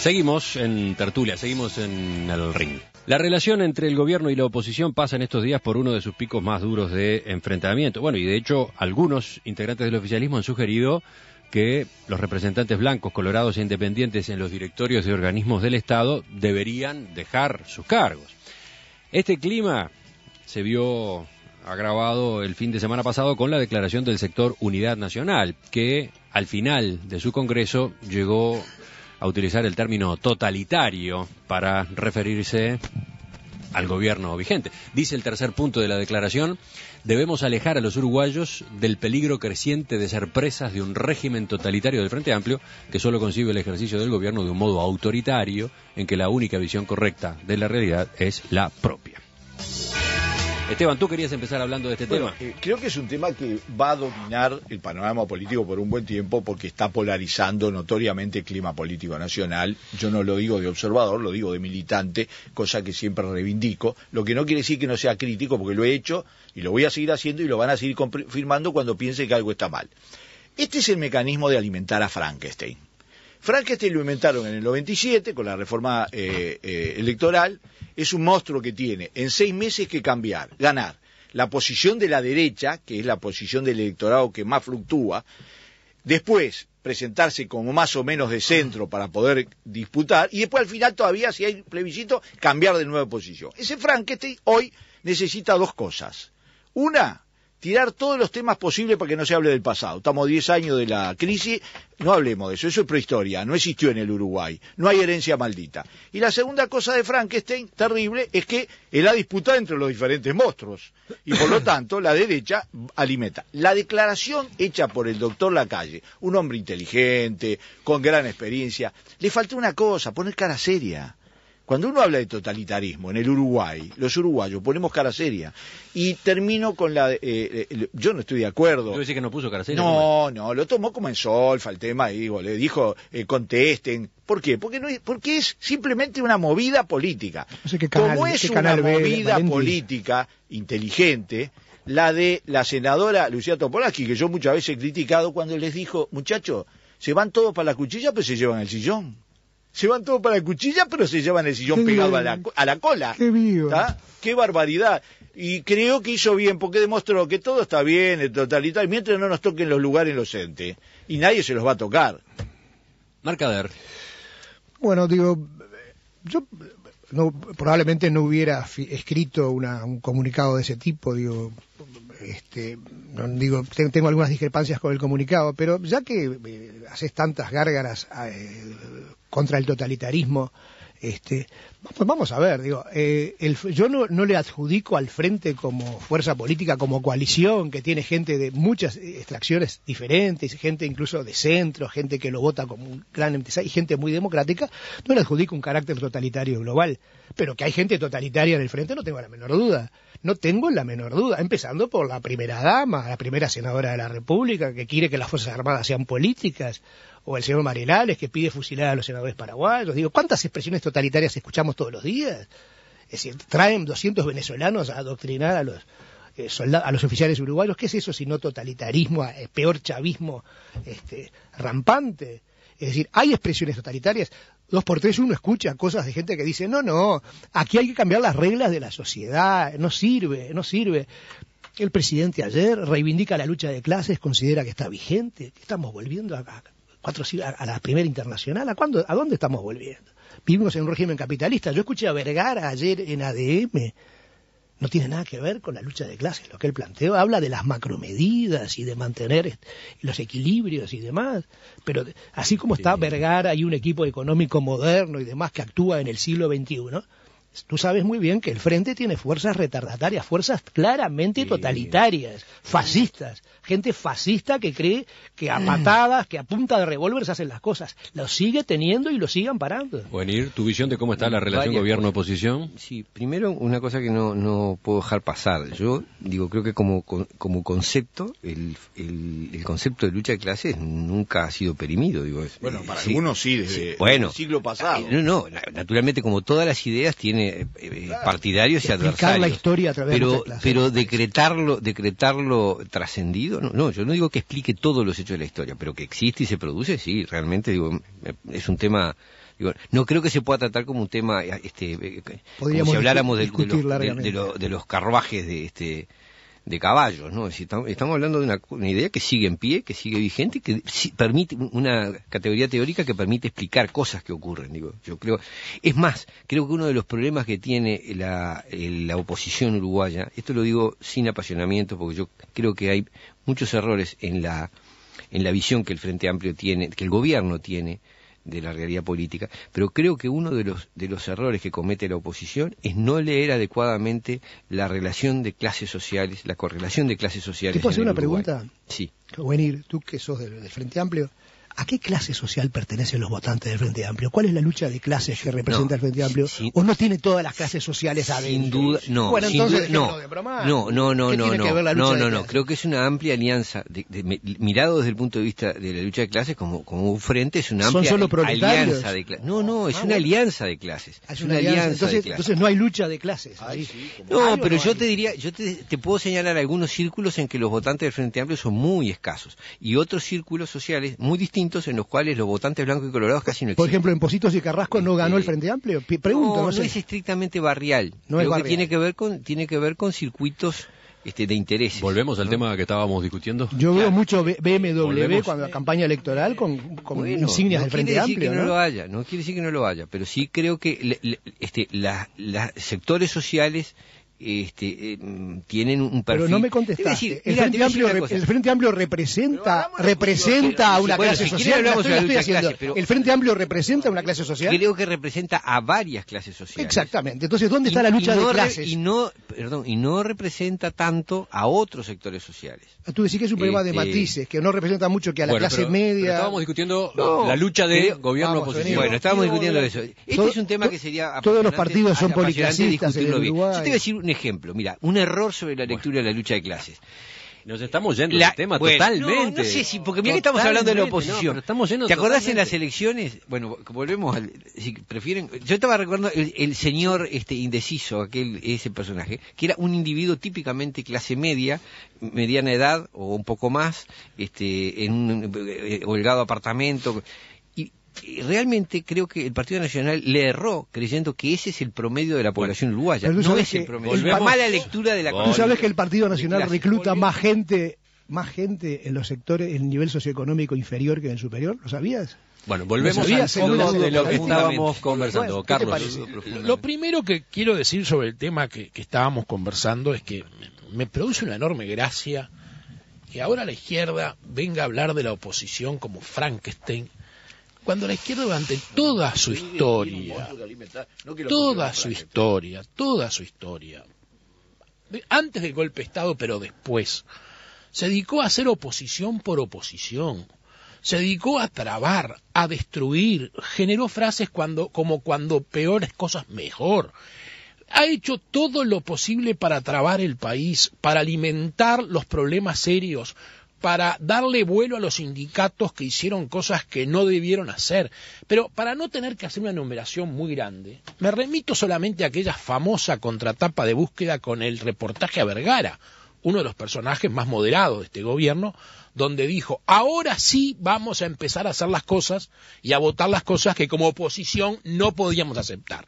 Seguimos en tertulia, seguimos en el ring. La relación entre el gobierno y la oposición pasa en estos días por uno de sus picos más duros de enfrentamiento. Bueno, y de hecho, algunos integrantes del oficialismo han sugerido que los representantes blancos, colorados e independientes en los directorios de organismos del Estado deberían dejar sus cargos. Este clima se vio agravado el fin de semana pasado con la declaración del sector Unidad Nacional, que al final de su congreso llegó a utilizar el término totalitario para referirse al gobierno vigente. Dice el tercer punto de la declaración: debemos alejar a los uruguayos del peligro creciente de ser presas de un régimen totalitario del Frente Amplio que solo concibe el ejercicio del gobierno de un modo autoritario en que la única visión correcta de la realidad es la propia. Esteban, tú querías empezar hablando de este tema. Creo que es un tema que va a dominar el panorama político por un buen tiempo porque está polarizando notoriamente el clima político nacional. Yo no lo digo de observador, lo digo de militante, cosa que siempre reivindico. Lo que no quiere decir que no sea crítico, porque lo he hecho y lo voy a seguir haciendo y lo van a seguir confirmando cuando piense que algo está mal. Este es el mecanismo de alimentar a Frankenstein. Frankenstein lo inventaron en el 97 con la reforma electoral. Es un monstruo que tiene en 6 meses que ganar la posición de la derecha, que es la posición del electorado que más fluctúa, después presentarse como más o menos de centro para poder disputar, y después al final todavía, si hay plebiscito, cambiar de nueva posición. Ese Frankenstein hoy necesita 2 cosas. Una, tirar todos los temas posibles para que no se hable del pasado. Estamos 10 años de la crisis, no hablemos de eso, eso es prehistoria, no existió en el Uruguay, no hay herencia maldita. Y la segunda cosa de Frankenstein, terrible, es que es la disputa entre los diferentes monstruos, y por lo tanto la derecha alimenta. La declaración hecha por el doctor Lacalle, un hombre inteligente, con gran experiencia, le faltó una cosa, poner cara seria. Cuando uno habla de totalitarismo en el Uruguay, los uruguayos ponemos cara seria. Y termino con yo no estoy de acuerdo. ¿Tú decís que no puso cara seria? No, lo tomó como en solfa el tema, digo, le dijo, contesten. ¿Por qué? Porque es simplemente una movida política. No sé como es una movida política inteligente, la de la senadora Lucía Topolansky, que yo muchas veces he criticado cuando les dijo, muchachos, se van todos para la cuchilla, pero se llevan el sillón. Se van todos para la cuchilla, pero se llevan el sillón pegado a la cola. ¡Qué vivo! ¡Qué barbaridad! Y creo que hizo bien, porque demostró que todo está bien, el totalitario, mientras no nos toquen los lugares inocentes. Y nadie se los va a tocar. Marcader. Bueno, digo, yo probablemente no hubiera escrito un comunicado de ese tipo, digo, tengo algunas discrepancias con el comunicado, pero ya que haces tantas gárgaras contra el totalitarismo, pues vamos a ver, digo, yo no le adjudico al Frente como fuerza política, como coalición, que tiene gente de muchas extracciones diferentes, gente incluso de centro, gente que lo vota como un gran empresario y gente muy democrática, no le adjudico un carácter totalitario global, pero que hay gente totalitaria en el Frente no tengo la menor duda. No tengo la menor duda, empezando por la primera dama, la primera senadora de la República, que quiere que las Fuerzas Armadas sean políticas, o el señor Marielales, que pide fusilar a los senadores paraguayos. Digo, ¿cuántas expresiones totalitarias escuchamos todos los días? Es decir, traen 200 venezolanos a adoctrinar a los oficiales uruguayos. ¿Qué es eso si no totalitarismo, peor chavismo rampante? Es decir, hay expresiones totalitarias. 2x3 uno escucha cosas de gente que dice, no, aquí hay que cambiar las reglas de la sociedad, no sirve. El presidente ayer reivindica la lucha de clases, considera que está vigente, que estamos volviendo a la primera internacional. ¿A dónde estamos volviendo? Vivimos en un régimen capitalista. Yo escuché a Vergara ayer en ADM. No tiene nada que ver con la lucha de clases, lo que él planteó. Habla de las macromedidas y de mantener los equilibrios y demás. Pero así como está Vergara y un equipo económico moderno y demás que actúa en el siglo XXI, tú sabes muy bien que el Frente tiene fuerzas retardatarias, fuerzas claramente totalitarias, fascistas. Gente fascista que cree que a patadas, que a punta de revólver se hacen las cosas. Lo sigue teniendo y lo sigue amparando. Buenir, ¿tu visión de cómo está la relación gobierno-oposición? Sí, primero una cosa que no puedo dejar pasar. Yo digo, creo que como concepto, el concepto de lucha de clases nunca ha sido perimido. Digo, bueno, para algunos sí, desde el siglo pasado. Naturalmente, como todas las ideas, tiene partidarios y adversarios. Explicar la historia a través de lucha de clases. Pero decretarlo trascendido, no, yo no digo que explique todos los hechos de la historia, pero que existe y se produce, sí, realmente digo, es un tema Digo, no creo que se pueda tratar como un tema, como si habláramos de los carruajes de caballos, ¿no? Es decir, estamos hablando de una idea que sigue en pie, que sigue vigente, que permite una categoría teórica que permite explicar cosas que ocurren. Digo, yo creo, es más, creo que uno de los problemas que tiene la oposición uruguaya, esto lo digo sin apasionamiento, porque yo creo que hay muchos errores en la visión que el Frente Amplio tiene, que el gobierno tiene de la realidad política, pero creo que uno de los errores que comete la oposición es no leer adecuadamente la relación de clases sociales, la correlación de clases sociales. ¿Te puedo hacer una Uruguay. pregunta? Sí. Buenir, tú que sos del Frente Amplio, ¿a qué clase social pertenecen los votantes del Frente Amplio? ¿Cuál es la lucha de clases que representa el Frente Amplio? ¿O no tiene todas las clases sociales adentro? Sin duda, no. Bueno, sin entonces duda, no. Creo que es una amplia alianza, mirado desde el punto de vista de la lucha de clases como un frente, es una amplia alianza de clases. No, es una alianza de clases. Es una alianza de clases. Entonces no hay lucha de clases. No, pero yo te diría, te puedo señalar algunos círculos en que los votantes del Frente Amplio son muy escasos y otros círculos sociales muy distintos en los cuales los votantes blancos y colorados casi no existen. Por ejemplo, en Positos y Carrasco no ganó el Frente Amplio. Pregunto, no sé. No es estrictamente barrial. No Creo es barrial. Que tiene que ver con circuitos de intereses. Volvemos al tema que estábamos discutiendo. Yo veo mucho BMW cuando la campaña electoral con insignias del Frente Amplio. No quiere decir que no lo haya, pero sí creo que los sectores sociales tienen un perfil. Pero no me contestaste. El Frente Amplio representa a una clase social. ¿El Frente Amplio representa a una clase social? Creo que representa a varias clases sociales. Exactamente. Entonces, ¿dónde está la lucha de clases? Y no representa tanto a otros sectores sociales. Tú decís que es un problema de matices, que no representa mucho que a la clase media. Pero estábamos discutiendo la lucha de gobierno-oposición. Bueno, estábamos discutiendo eso. Este es un tema que sería todos los partidos son policlasistas en Uruguay. Uruguay. Yo te voy a decir un ejemplo. Mira, un error sobre la lectura de la lucha de clases. Nos estamos yendo del tema totalmente. No sé si, porque mira que estamos hablando de la oposición. ¿Te acordás en las elecciones? Bueno, volvemos si prefieren. Yo estaba recordando el señor indeciso, ese personaje, que era un individuo típicamente clase media, mediana edad o un poco más, en un holgado apartamento. Y realmente creo que el Partido Nacional le erró creyendo que ese es el promedio de la población uruguaya. No es el promedio. Es una mala lectura de la Tú sabes que el Partido Nacional recluta más gente en los sectores, en el nivel socioeconómico inferior que en el superior. ¿Lo sabías? Bueno, volvemos al fondo de lo que estábamos conversando. Carlos. Lo primero que quiero decir sobre el tema que estábamos conversando es que me produce una enorme gracia que ahora la izquierda venga a hablar de la oposición como Frankenstein, cuando la izquierda durante toda su historia, antes del golpe de Estado, pero después, se dedicó a hacer oposición por oposición, se dedicó a trabar, a destruir, generó frases como cuando peores cosas mejor. Ha hecho todo lo posible para trabar el país, para alimentar los problemas serios, para darle vuelo a los sindicatos que hicieron cosas que no debieron hacer. Pero para no tener que hacer una enumeración muy grande, me remito solamente a aquella famosa contratapa de búsqueda con el reportaje a Vergara, uno de los personajes más moderados de este gobierno, donde dijo, ahora sí vamos a empezar a hacer las cosas y a votar las cosas que como oposición no podíamos aceptar.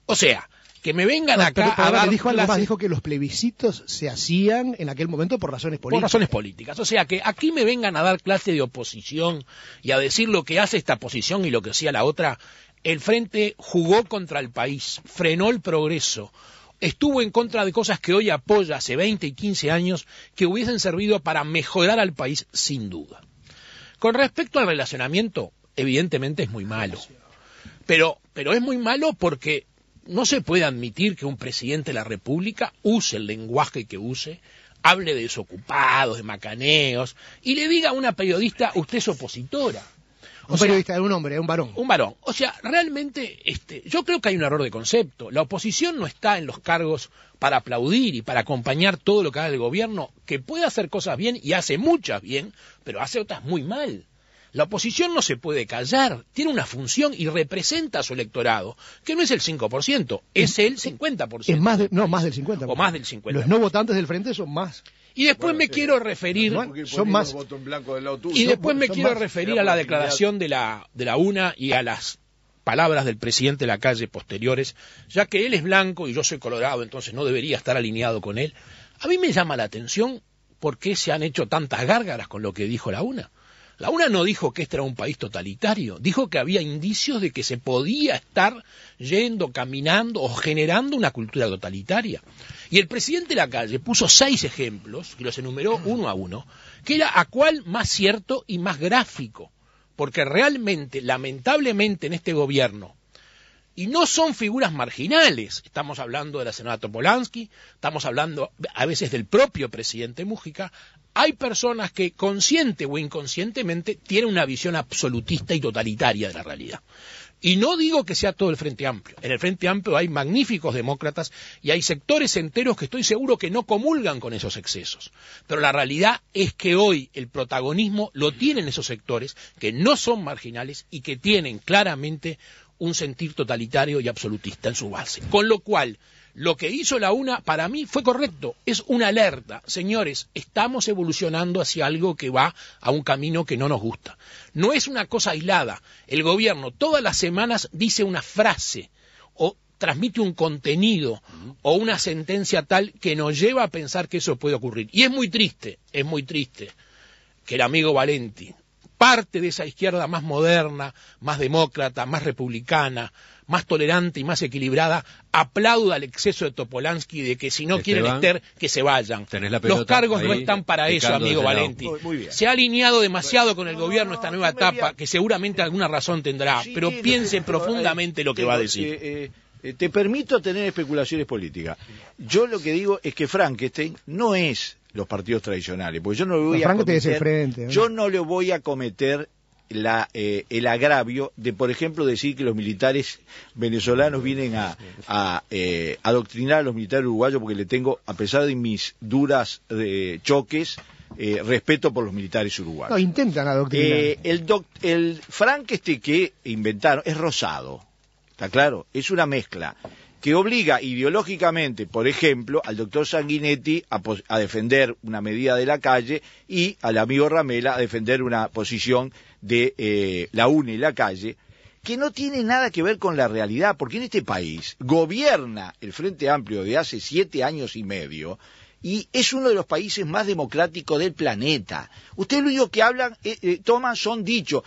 O sea, que me vengan acá a dar dijo que los plebiscitos se hacían en aquel momento por razones políticas. Por razones políticas. O sea, que aquí me vengan a dar clase de oposición y a decir lo que hace esta posición y lo que hacía la otra. El Frente jugó contra el país, frenó el progreso, estuvo en contra de cosas que hoy apoya hace 20 y 15 años que hubiesen servido para mejorar al país sin duda. Con respecto al relacionamiento, evidentemente es muy malo. Pero es muy malo porque no se puede admitir que un presidente de la República use el lenguaje que use, hable de desocupados, de macaneos, y le diga a una periodista, usted es opositora. Periodista, un hombre, un varón. Un varón. O sea, realmente, yo creo que hay un error de concepto. La oposición no está en los cargos para aplaudir y para acompañar todo lo que haga el gobierno, que puede hacer cosas bien y hace muchas bien, pero hace otras muy mal. La oposición no se puede callar, tiene una función y representa a su electorado, que no es el 5%, es el 50%. Es más del 50%. O más del 50%. Los no votantes del Frente son más. Y después me quiero referir... son más. Y después me quiero referir a la declaración de la UNA y a las palabras del presidente Lacalle posteriores, ya que él es blanco y yo soy colorado, entonces no debería estar alineado con él. A mí me llama la atención por qué se han hecho tantas gárgaras con lo que dijo la UNA. La UNA no dijo que este era un país totalitario, dijo que había indicios de que se podía estar yendo, caminando o generando una cultura totalitaria. Y el presidente Lacalle puso 6 ejemplos, que los enumeró uno a uno, que era a cuál más cierto y más gráfico, porque realmente, lamentablemente en este gobierno, y no son figuras marginales, estamos hablando de la senadora Topolansky, estamos hablando a veces del propio presidente Mújica, hay personas que consciente o inconscientemente tienen una visión absolutista y totalitaria de la realidad. Y no digo que sea todo el Frente Amplio. En el Frente Amplio hay magníficos demócratas y hay sectores enteros que estoy seguro que no comulgan con esos excesos. Pero la realidad es que hoy el protagonismo lo tienen esos sectores que no son marginales y que tienen claramente un sentir totalitario y absolutista en su base. Con lo cual, lo que hizo la UNA para mí fue correcto, es una alerta. Señores, estamos evolucionando hacia algo que va a un camino que no nos gusta. No es una cosa aislada. El gobierno todas las semanas dice una frase o transmite un contenido o una sentencia tal que nos lleva a pensar que eso puede ocurrir. Y es muy triste que el amigo Valenti, parte de esa izquierda más moderna, más demócrata, más republicana, más tolerante y más equilibrada, aplauda el exceso de Topolansky de que si no quieren estar, que se vayan. Los cargos no están para eso, amigo Valenti. Se ha alineado demasiado con el gobierno esta nueva etapa, que seguramente alguna razón tendrá, pero piense profundamente lo que va a decir. Te permito tener especulaciones políticas. Yo lo que digo es que Frankenstein no es los partidos tradicionales, porque yo no le voy a cometer, yo no le voy a cometer el agravio de, por ejemplo, decir que los militares venezolanos vienen a adoctrinar a los militares uruguayos, porque le tengo, a pesar de mis duras choques, respeto por los militares uruguayos. No, intentan adoctrinar. El Frankenstein que inventaron es rosado, ¿está claro? Es una mezcla que obliga ideológicamente, por ejemplo, al doctor Sanguinetti a defender una medida de Lacalle y al amigo Ramela a defender una posición de la UNA y Lacalle, que no tiene nada que ver con la realidad, porque en este país gobierna el Frente Amplio de hace 7 años y medio, y es uno de los países más democráticos del planeta. Ustedes lo único que hablan, toman, son dichos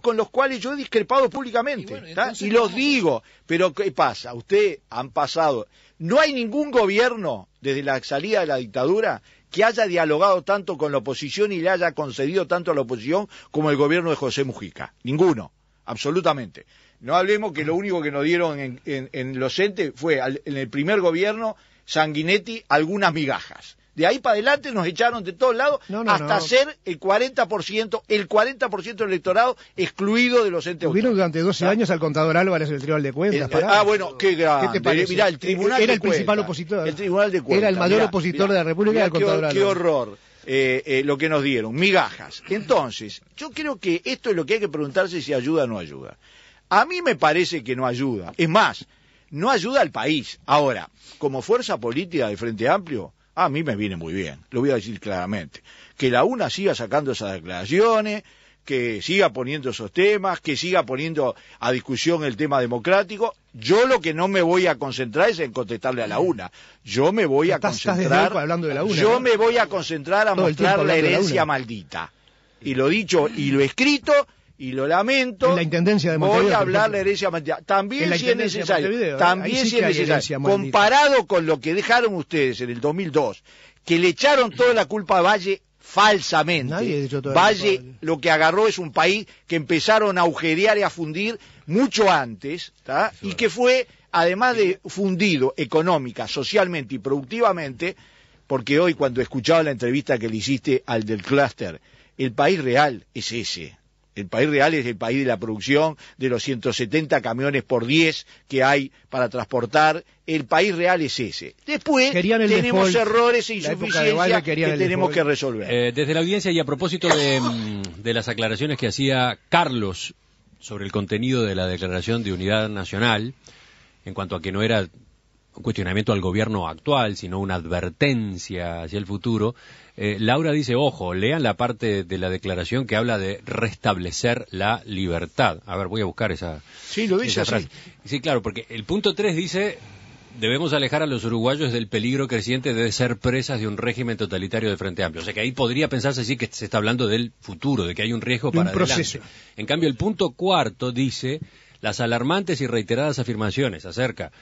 con los cuales yo he discrepado públicamente, y los digo, pero ¿qué pasa? Ustedes han pasado, no hay ningún gobierno desde la salida de la dictadura que haya dialogado tanto con la oposición y le haya concedido tanto a la oposición como el gobierno de José Mujica, ninguno, absolutamente. No hablemos que lo único que nos dieron en los entes fue en el primer gobierno Sanguinetti algunas migajas. De ahí para adelante nos echaron de todos lados hasta ser el 40% del electorado excluido de los entes autónomos. Tuvieron durante 12 años al contador Álvarez el Tribunal de Cuentas. Bueno, qué grande. ¿Qué te parece? Mirá, el Tribunal era de el principal opositor. El Tribunal de Cuentas. Era el mayor opositor de la República del contador Álvarez. Qué horror. Lo que nos dieron, migajas. Entonces, yo creo que esto es lo que hay que preguntarse si ayuda o no ayuda. A mí me parece que no ayuda. Es más, no ayuda al país. Ahora, como fuerza política del Frente Amplio, a mí me viene muy bien, lo voy a decir claramente. Que la UNA siga sacando esas declaraciones, que siga poniendo esos temas, que siga poniendo a discusión el tema democrático. Yo lo que no me voy a concentrar es en contestarle a la UNA. Yo me voy a concentrar, hablando de la UNA, yo me voy a concentrar a mostrar la herencia maldita. Y lo dicho y lo escrito, y lo lamento, en la Intendencia de Montevideo, voy a hablar de herencia maldita. También si es necesario, comparado con lo que dejaron ustedes en el 2002, que le echaron toda la culpa a Valle falsamente. Valle lo que agarró es un país que empezaron a agujerear y a fundir mucho antes, y que fue, además de fundido económica, socialmente y productivamente, porque hoy cuando escuchaba la entrevista que le hiciste al del clúster, el país real es ese. El país real es el país de la producción, de los 170 camiones por 10 que hay para transportar. El país real es ese. Después tenemos errores e insuficiencias que tenemos que resolver. Desde la audiencia, y a propósito de las aclaraciones que hacía Carlos sobre el contenido de la Declaración de Unidad Nacional, en cuanto a que no era cuestionamiento al gobierno actual, sino una advertencia hacia el futuro. Laura dice, ojo, lean la parte de la declaración que habla de restablecer la libertad. A ver, voy a buscar esa frase. Sí, claro, porque el punto 3 dice, debemos alejar a los uruguayos del peligro creciente de ser presas de un régimen totalitario del Frente Amplio. O sea que ahí podría pensarse sí que se está hablando del futuro, de que hay un riesgo para adelante. Proceso. En cambio, el punto 4 dice, las alarmantes y reiteradas afirmaciones acerca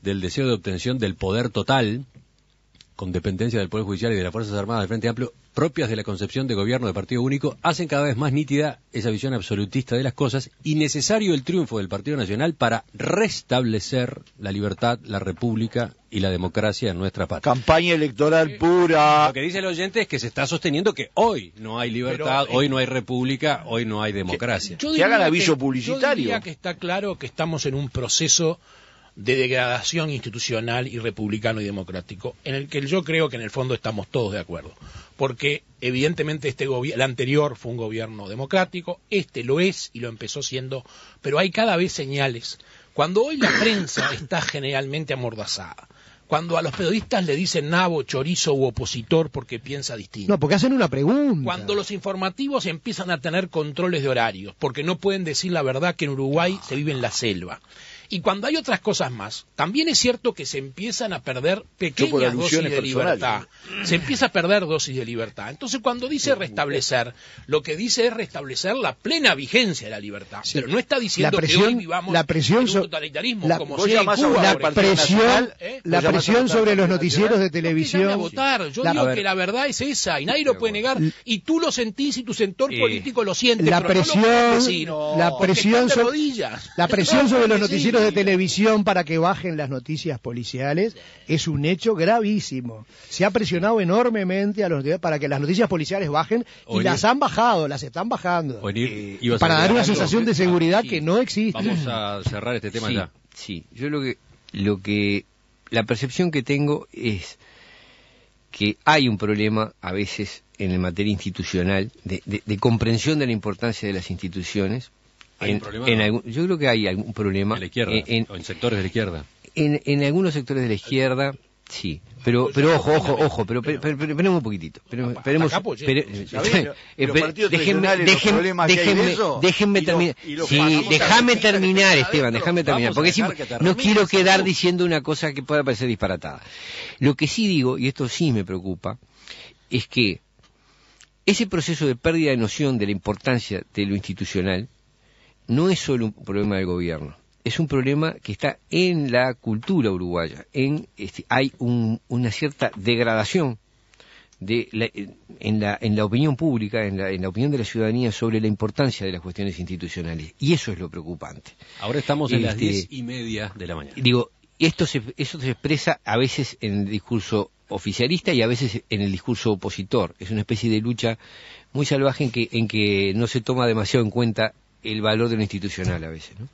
del deseo de obtención del poder total, con dependencia del Poder Judicial y de las Fuerzas Armadas del Frente Amplio, propias de la concepción de gobierno de partido único, hacen cada vez más nítida esa visión absolutista de las cosas y necesario el triunfo del Partido Nacional para restablecer la libertad, la república y la democracia en nuestra patria. Campaña electoral pura. Lo que dice el oyente es que se está sosteniendo que hoy no hay libertad, hoy no hay república, hoy no hay democracia. Que hagan aviso publicitario. Yo diría que está claro que estamos en un proceso de degradación institucional y republicano y democrático, en el que yo creo que en el fondo estamos todos de acuerdo, porque evidentemente el anterior fue un gobierno democrático, este lo es y lo empezó siendo, pero hay cada vez señales. Cuando hoy la prensa está generalmente amordazada, cuando a los periodistas le dicen nabo, chorizo u opositor porque piensa distinto. No, porque hacen una pregunta. Cuando los informativos empiezan a tener controles de horarios, porque no pueden decir la verdad que en Uruguay se vive en la selva. Y cuando hay otras cosas más, también es cierto que se empiezan a perder pequeñas dosis de libertad. Se empieza a perder dosis de libertad. Entonces, cuando dice restablecer, lo que dice es restablecer la plena vigencia de la libertad. Sí. Pero no está diciendo que hoy vivamos en un totalitarismo como sea en Cuba. La presión sobre los noticieros de televisión. A votar. Yo digo que la verdad es esa y nadie lo puede negar. Y tú lo sentís y tu sector político lo siente. La presión sobre los noticieros de televisión para que bajen las noticias policiales es un hecho gravísimo. Se ha presionado enormemente a los noticieros para que las noticias policiales bajen y las han bajado, las están bajando. Para dar una sensación de seguridad que no existe. Vamos a cerrar este tema ya. Sí, yo la percepción que tengo es que hay un problema a veces en materia institucional de comprensión de la importancia de las instituciones. Yo creo que hay algún problema en la izquierda, o en sectores de la izquierda. En algunos sectores de la izquierda, sí. Pero ojo, esperemos un poquitito. Déjenme terminar. Sí, déjame terminar, Esteban, déjame terminar. Porque no quiero quedar diciendo una cosa que pueda parecer disparatada. Lo que sí digo, y esto sí me preocupa, es que ese proceso de pérdida de noción de la importancia de lo institucional no es solo un problema del gobierno, es un problema que está en la cultura uruguaya. Hay una cierta degradación en la opinión pública, en la opinión de la ciudadanía sobre la importancia de las cuestiones institucionales, y eso es lo preocupante. Ahora estamos en las 10:30 de la mañana. Digo, eso se expresa a veces en el discurso oficialista y a veces en el discurso opositor. Es una especie de lucha muy salvaje en que no se toma demasiado en cuenta el valor de lo institucional a veces, ¿no?